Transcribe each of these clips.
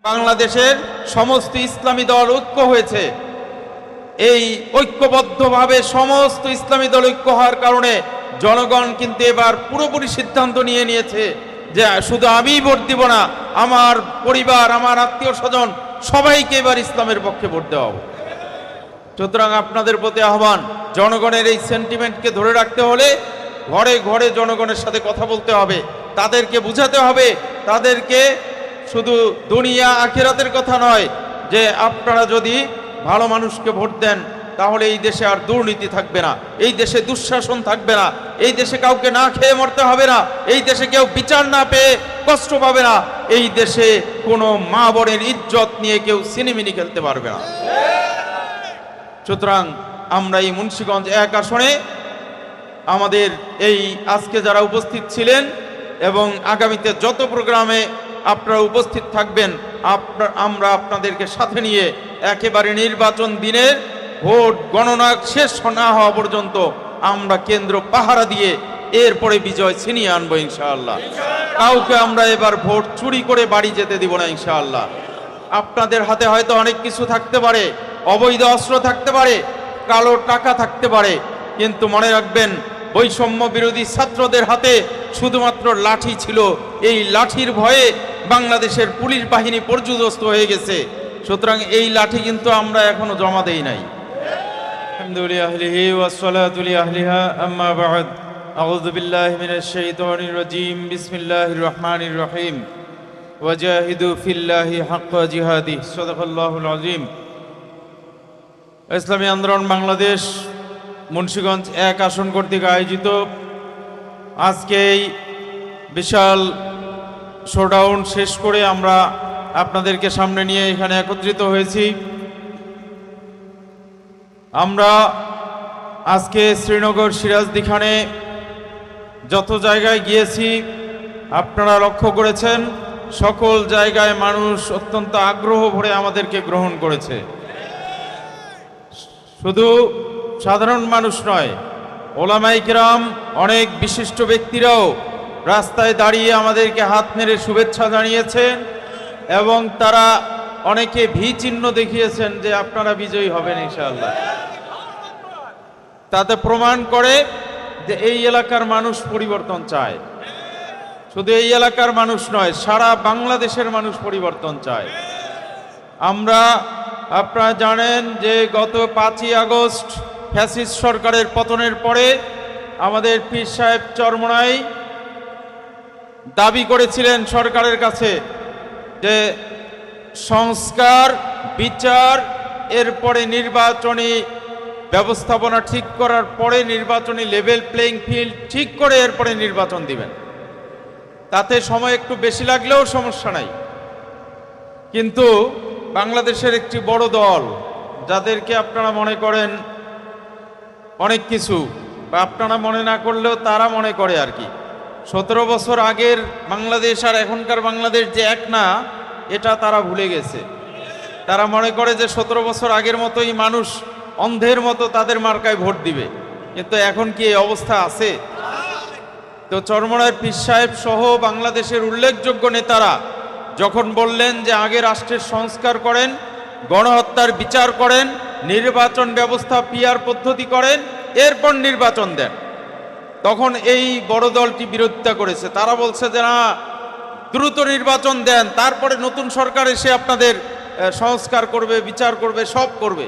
বাংলাদেশের সমস্ত ইসলামী দল ঐক্য হয়েছে। এই ঐক্যবদ্ধভাবে সমস্ত ইসলামী দল ঐক্য হওয়ার কারণে জনগণ কিন্তু এবার পুরোপুরি সিদ্ধান্ত নিয়ে নিয়েছে যে শুধু আমি ভোট দিব না, আমার পরিবার, আমার আত্মীয় স্বজন সবাইকে এবার ইসলামের পক্ষে ভোট দেওয়া হবে। সুতরাং আপনাদের প্রতি আহ্বান, জনগণের এই সেন্টিমেন্টকে ধরে রাখতে হলে ঘরে ঘরে জনগণের সাথে কথা বলতে হবে, তাদেরকে বুঝাতে হবে, তাদেরকে শুধু দুনিয়া আখিরাতের কথা নয়, যে আপনারা যদি ভালো মানুষকে ভোট দেন তাহলে এই দেশে আর দুর্নীতি থাকবে না, এই দেশে দুঃশাসন থাকবে না, এই দেশে কাউকে না খেয়ে মরতে হবে না, এই দেশে কেউ বিচার না পেয়ে কষ্ট পাবে না, এই দেশে কোনো মা বোনের ইজ্জত নিয়ে কেউ সিনেমিনি খেলতে পারবে না। সুতরাং আমরা এই মুন্সিগঞ্জ 1 আসনে আমাদের এই আজকে যারা উপস্থিত ছিলেন এবং আগামীতে যত প্রোগ্রামে আপনারা উপস্থিত থাকবেন, আমরা আপনাদেরকে সাথে নিয়ে একেবারে নির্বাচন দিনের ভোট গণনা শেষ না হওয়া পর্যন্ত আমরা কেন্দ্র পাহারা দিয়ে এরপরে বিজয় ছিনিয়ে আনবো ইনশাআল্লাহ। কাউকে আমরা এবার ভোট চুরি করে বাড়ি যেতে দিব না ইনশাআল্লাহ। আপনাদের হাতে হয়তো অনেক কিছু থাকতে পারে, অবৈধ অস্ত্র থাকতে পারে, কালো টাকা থাকতে পারে, কিন্তু মনে রাখবেন বৈষম্য বিরোধী ছাত্রদের হাতে শুধুমাত্র লাঠি ছিল। এই লাঠির ভয়ে বাংলাদেশের পুলিশ বাহিনী পর্যুদস্ত হয়ে গেছে। সুতরাং এই লাঠি কিন্তু আমরা এখনো জমা দেই নাই। আলহামদুলিল্লাহি ওয়াসসালাতু লিআহলিহা আম্মা বা'দ। আউযু বিল্লাহি মিনাশ শাইতানির রাজীম। বিসমিল্লাহির রহমানির রহিম। ওয়াজাহিদু ফিল্লাহি হাক্কা জিহাদিহি। সাদাকাল্লাহুল আযীম। ইসলামী আন্দোলন বাংলাদেশ মুন্সিগঞ্জ 1 আসন কর্তৃক আয়োজিত আজকে এই বিশাল শোডাউন শেষ করে আমরা আপনাদেরকে সামনে নিয়ে এখানে একত্রিত হয়েছি। আমরা আজকে শ্রীনগর, সিরাজদিখানে যত জায়গায় গিয়েছি আপনারা লক্ষ্য করেছেন, সকল জায়গায় মানুষ অত্যন্ত আগ্রহ ভরে আমাদেরকে গ্রহণ করেছে। শুধু সাধারণ মানুষ নয়, ওলামায়ে কিরাম, অনেক বিশিষ্ট ব্যক্তিরাও রাস্তায় দাঁড়িয়ে আমাদেরকে হাত নেড়ে শুভেচ্ছা জানিয়েছেন এবং তারা অনেকে ভি চিহ্ন দেখিয়েছেন যে আপনারা বিজয়ী হবেন ইনশাআল্লাহ। তাতে প্রমাণ করে যে এই এলাকার মানুষ পরিবর্তন চায়। শুধু এই এলাকার মানুষ নয়, সারা বাংলাদেশের মানুষ পরিবর্তন চায়। আপনারা জানেন যে গত 5ই আগস্ট ফ্যাসিস্ট সরকারের পতনের পরে আমাদের পীর সাহেব চরমোনাই দাবি করেছিলেন সরকারের কাছে যে সংস্কার, বিচার, এরপরে নির্বাচনী ব্যবস্থাপনা ঠিক করার পরে নির্বাচনী লেভেল প্লেইং ফিল্ড ঠিক করে এরপরে নির্বাচন দিবেন। তাতে সময় একটু বেশি লাগলেও সমস্যা নাই, কিন্তু বাংলাদেশের একটি বড় দল, যাদেরকে আপনারা মনে করেন অনেক কিছু, বা আপনারা মনে না করলেও তারা মনে করে আর কি, 17 বছর আগের বাংলাদেশ আর এখনকার বাংলাদেশ যে এক না, এটা তারা ভুলে গেছে। তারা মনে করে যে 17 বছর আগের মতোই মানুষ অন্ধের মতো তাদের মার্কায় ভোট দিবে, কিন্তু এখন কি এই অবস্থা আছে? তো চরমোনাইয়ের পীর সাহেব সহ বাংলাদেশের উল্লেখযোগ্য নেতারা যখন বললেন যে আগে রাষ্ট্রের সংস্কার করেন, গণহত্যার বিচার করেন, নির্বাচন ব্যবস্থা পিআর পদ্ধতি করেন, এরপর নির্বাচন দেন, তখন এই বড় দলটি বিরোধিতা করেছে। তারা বলছে যে না, দ্রুত নির্বাচন দেন, তারপরে নতুন সরকার এসে আপনাদের সংস্কার করবে, বিচার করবে, সব করবে।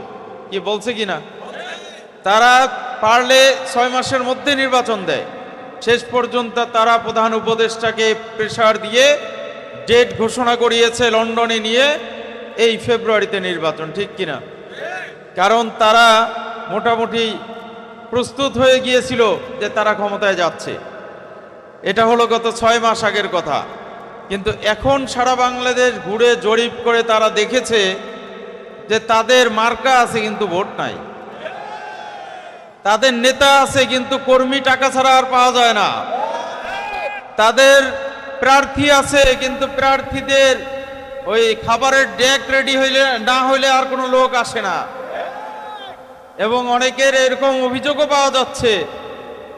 কি বলছে কি না? তারা পারলে 6 মাসের মধ্যে নির্বাচন দেয়। শেষ পর্যন্ত তারা প্রধান উপদেষ্টাকে প্রেসার দিয়ে ডেট ঘোষণা করিয়েছে লন্ডনে নিয়ে, এই ফেব্রুয়ারিতে নির্বাচন, ঠিক কিনা? কারণ তারা মোটামুটি প্রস্তুত হয়ে গিয়েছিল যে তারা ক্ষমতায় যাচ্ছে। এটা হলো গত 6 মাস আগের কথা। কিন্তু এখন সারা বাংলাদেশ ঘুরে জরিপ করে তারা দেখেছে যে তাদের মার্কা আছে কিন্তু ভোট নাই, তাদের নেতা আছে কিন্তু কর্মী টাকা ছাড়া আর পাওয়া যায় না, তাদের প্রার্থী আছে কিন্তু প্রার্থীদের ওই খাবারের ডেক রেডি না হইলে আর কোনো লোক আসে না। এবং অনেকের এরকম অভিযোগও পাওয়া যাচ্ছে,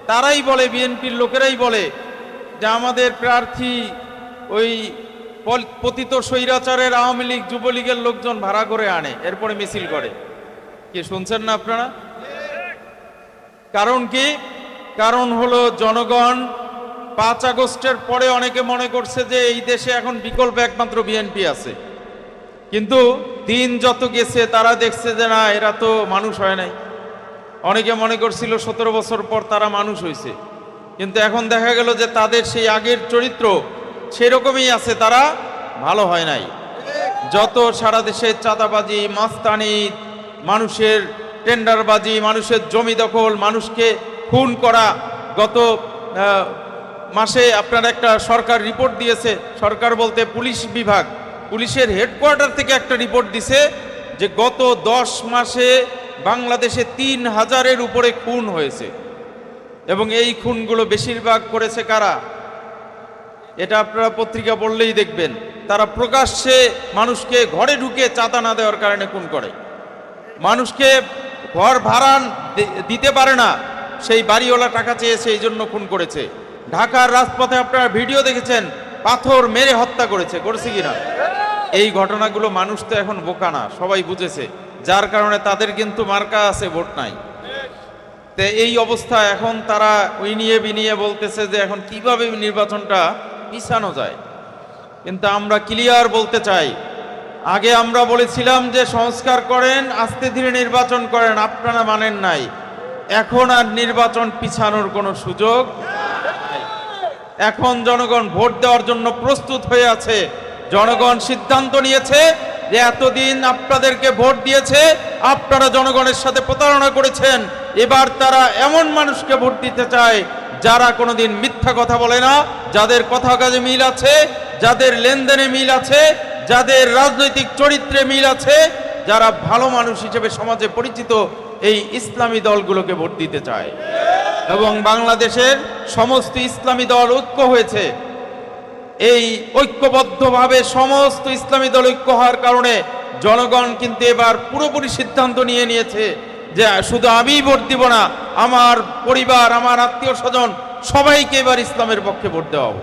তারাই বলে, বিএনপির লোকেরাই বলে যে আমাদের প্রার্থী ওই পতিত স্বৈরাচারের আওয়ামী লীগ যুবলীগের লোকজন ভাড়া করে আনে, এরপরে মিছিল করে। কি শুনছেন না আপনারা? কারণ কি? কারণ হলো জনগণ 5 আগস্টের পরে অনেকে মনে করছে যে এই দেশে এখন বিকল্প একমাত্র বিএনপি আছে, কিন্তু দিন যত গেছে তারা দেখছে যে না, এরা তো মানুষ হয় নাই। অনেকে মনে করছিল 17 বছর পর তারা মানুষ হয়েছে, কিন্তু এখন দেখা গেল যে তাদের সেই আগের চরিত্র সেরকমই আছে, তারা ভালো হয় নাই। যত সারা দেশে চাঁদাবাজি, মাস্তানি, মানুষের টেন্ডারবাজি, মানুষের জমি দখল, মানুষকে খুন করা, গত মাসে আপনার একটা সরকার রিপোর্ট দিয়েছে, সরকার বলতে পুলিশ বিভাগ, পুলিশের হেডকোয়ার্টার থেকে একটা রিপোর্ট দিছে যে গত 10 মাসে বাংলাদেশে 3000-এর উপরে খুন হয়েছে, এবং এই খুনগুলো বেশিরভাগ করেছে কারা? এটা আপনারা পত্রিকা পড়লেই দেখবেন, তারা প্রকাশ্যে মানুষকে ঘরে ঢুকে চাঁদা না দেওয়ার কারণে খুন করে, মানুষকে ঘর ভাড়া দিতে পারে না, সেই বাড়িওয়ালা টাকা চেয়েছে এই জন্য খুন করেছে। ঢাকার রাজপথে আপনারা ভিডিও দেখেছেন, পাথর মেরে হত্যা করেছে কিনা? এই ঘটনাগুলো মানুষ তো এখন বোকা না, সবাই বুঝেছে, যার কারণে তাদের কিন্তু মার্কা আছে, ভোট নাই। তো এই অবস্থা এখন তারা উইনিয়ে বিনিয়ে বলতেছে যে এখন কিভাবে নির্বাচনটা পিছানো যায়। কিন্তু আমরা ক্লিয়ার বলতে চাই, আগে আমরা বলেছিলাম যে সংস্কার করেন, আস্তে ধীরে নির্বাচন করেন, আপনারা মানেন নাই। এখন আর নির্বাচন পিছানোর কোনো সুযোগ নাই। এখন জনগণ ভোট দেওয়ার জন্য প্রস্তুত হয়ে আছে। জনগণ সিদ্ধান্ত নিয়েছে যে এতদিন আপনাদেরকে ভোট দিয়েছে, আপনারা জনগণের সাথে প্রতারণা করেছেন, এবার তারা এমন মানুষকে ভোট দিতে চায় যারা কোনোদিন মিথ্যা কথা বলে না, যাদের কথা কাজে মিল আছে, যাদের লেনদেনে মিল আছে, যাদের রাজনৈতিক চরিত্রে মিল আছে, যারা ভালো মানুষ হিসেবে সমাজে পরিচিত, এই ইসলামী দলগুলোকে ভোট দিতে চায়। এবং বাংলাদেশের সমস্ত ইসলামী দল ঐক্য হয়েছে। এই ঐক্যবদ্ধভাবে সমস্ত ইসলামী দল ঐক্য হওয়ার কারণে জনগণ কিন্তু এবার পুরোপুরি সিদ্ধান্ত নিয়েছে যে শুধু আমিই ভোট দিব না, আমার পরিবার, আমার আত্মীয় স্বজন সবাইকে এবার ইসলামের পক্ষে ভোট দেওয়া হবে।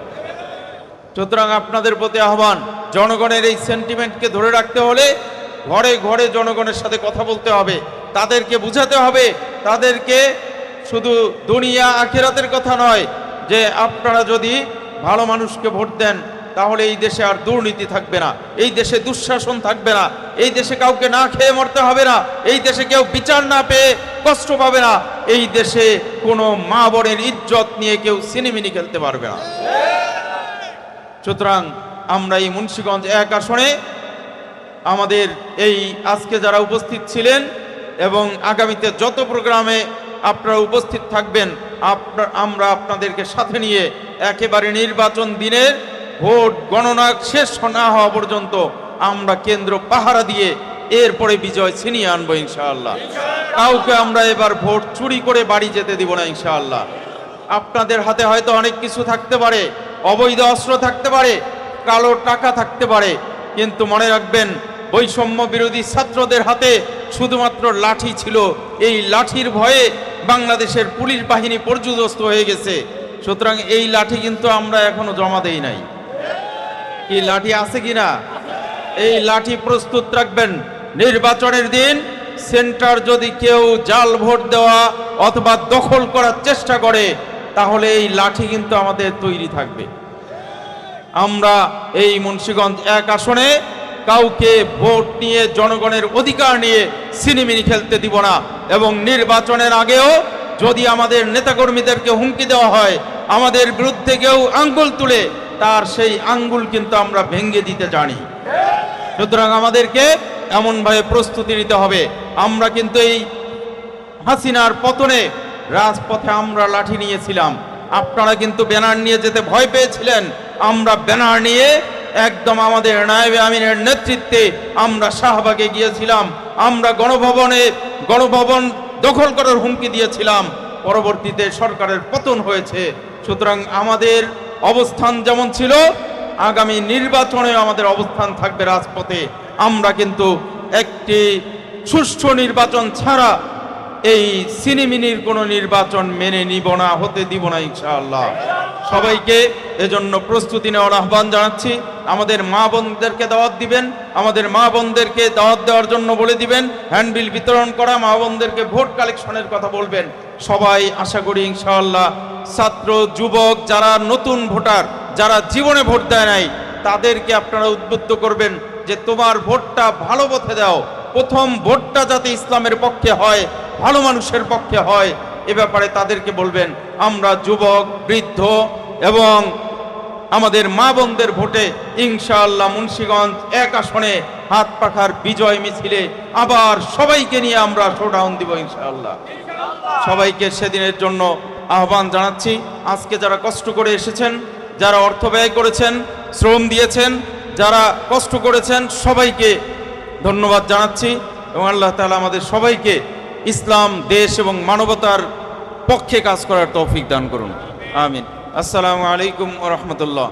সুতরাং আপনাদের প্রতি আহ্বান, জনগণের এই সেন্টিমেন্টকে ধরে রাখতে হলে ঘরে ঘরে জনগণের সাথে কথা বলতে হবে, তাদেরকে বুঝাতে হবে, তাদেরকে শুধু দুনিয়া আখিরাতের কথা নয়, যে আপনারা যদি ভালো মানুষকে ভোট দেন তাহলে এই দেশে আর দুর্নীতি থাকবে না, এই দেশে দুঃশাসন থাকবে না, এই দেশে কাউকে না খেয়ে মরতে হবে না, এই দেশে কেউ বিচার না পেয়ে কষ্ট পাবে না, এই দেশে কোনো মা বোনের ইজ্জত নিয়ে কেউ সিনেমিনি খেলতে পারবে না। সুতরাং আমরা এই মুন্সিগঞ্জ 1 আসনে আমাদের এই আজকে যারা উপস্থিত ছিলেন এবং আগামীতে যত প্রোগ্রামে আপনারা উপস্থিত থাকবেন, আমরা আপনাদেরকে সাথে নিয়ে একেবারে নির্বাচন দিনের ভোট গণনা শেষ না হওয়া পর্যন্ত আমরা কেন্দ্র পাহারা দিয়ে এরপরে বিজয় ছিনিয়ে আনবো ইনশাআল্লাহ। কাউকে আমরা এবার ভোট চুরি করে বাড়ি যেতে দিব না ইনশাআল্লাহ। আপনাদের হাতে হয়তো অনেক কিছু থাকতে পারে, অবৈধ অস্ত্র থাকতে পারে, কালো টাকা থাকতে পারে, কিন্তু মনে রাখবেন বৈষম্য বিরোধী ছাত্রদের হাতে শুধুমাত্র লাঠি ছিল। এই লাঠির ভয়ে বাংলাদেশের পুলিশ বাহিনী পর্যুদস্ত হয়ে গেছে। সুতরাং এই লাঠি কিন্তু আমরা এখনো জমা দেই নাই। কি লাঠি আছে কিনা? এই লাঠি প্রস্তুত রাখবেন। নির্বাচনের দিন সেন্টার যদি কেউ জাল ভোট দেওয়া অথবা দখল করার চেষ্টা করে তাহলে এই লাঠি কিন্তু আমাদের তৈরি থাকবে। আমরা এই মুন্সিগঞ্জ 1 আসনে কাউকে ভোট নিয়ে, জনগণের অধিকার নিয়ে সিনেমিনি খেলতে দিব না। এবং নির্বাচনের আগেও যদি আমাদের নেতাকর্মীদেরকে হুমকি দেওয়া হয়, আমাদের বিরুদ্ধে কেউ আঙ্গুল তুলে, তার সেই আঙ্গুল কিন্তু আমরা ভেঙে দিতে জানি। সুতরাং আমাদেরকে এমনভাবে প্রস্তুতি নিতে হবে। আমরা কিন্তু এই হাসিনার পতনে রাজপথে আমরা লাঠি নিয়েছিলাম, আপনারা কিন্তু ব্যানার নিয়ে যেতে ভয় পেয়েছিলেন। আমরা ব্যানার নিয়ে একদম আমাদের নায়েবে আমিনের নেতৃত্বে আমরা শাহবাগে গিয়েছিলাম, আমরা গণভবন দখল করার হুমকি দিয়েছিলাম। পরবর্তীতে সরকারের পতন হয়েছে। সুতরাং আমাদের অবস্থান যেমন ছিল, আগামী নির্বাচনে আমাদের অবস্থান থাকবে রাজপথে। আমরা কিন্তু একটি সুষ্ঠু নির্বাচন ছাড়া এই সিনেমিনির কোনো নির্বাচন মেনে নিব না, হতে দিব না ইনশাআল্লাহ। সবাইকে এজন্য প্রস্তুতি নেওয়ার আহ্বান জানাচ্ছি। আমাদের মা বোনদেরকে দাওয়াত দিবেন, আমাদের মা বোনদেরকে দাওয়াত দেওয়ার জন্য বলে দিবেন, হ্যান্ডবিল বিতরণ করা, মা বোনদেরকে ভোট কালেকশনের কথা বলবেন। সবাই আশা করি ইনশাআল্লাহ ছাত্র যুবক যারা নতুন ভোটার, যারা জীবনে ভোট দেয় নাই, তাদেরকে আপনারা উদ্বুদ্ধ করবেন যে তোমার ভোটটা ভালো পথে দাও, প্রথম ভোটটা যাতে ইসলামের পক্ষে হয়, ভালো মানুষের পক্ষে হয়, এ ব্যাপারে তাদেরকে বলবেন। আমরা যুবক, বৃদ্ধ এবং আমাদের মা বোনদের ভোটে ইনশাআল্লাহ মুন্সিগঞ্জ 1 আসনে হাত পাখার বিজয় মিছিলে আবার সবাইকে নিয়ে আমরা শোডাউন দিব ইনশাআল্লাহ। সবাইকে সেদিনের জন্য আহ্বান জানাচ্ছি। আজকে যারা কষ্ট করে এসেছেন, যারা অর্থ ব্যয় করেছেন, শ্রম দিয়েছেন, যারা কষ্ট করেছেন, সবাইকে ধন্যবাদ জানাচ্ছি এবং আল্লাহ তাআলা আমাদের সবাইকে ইসলাম, দেশ এবং মানবতার পক্ষে কাজ করার তৌফিক দান করুন। আমিন। আসসালামু আলাইকুম ওয়া রাহমাতুল্লাহ।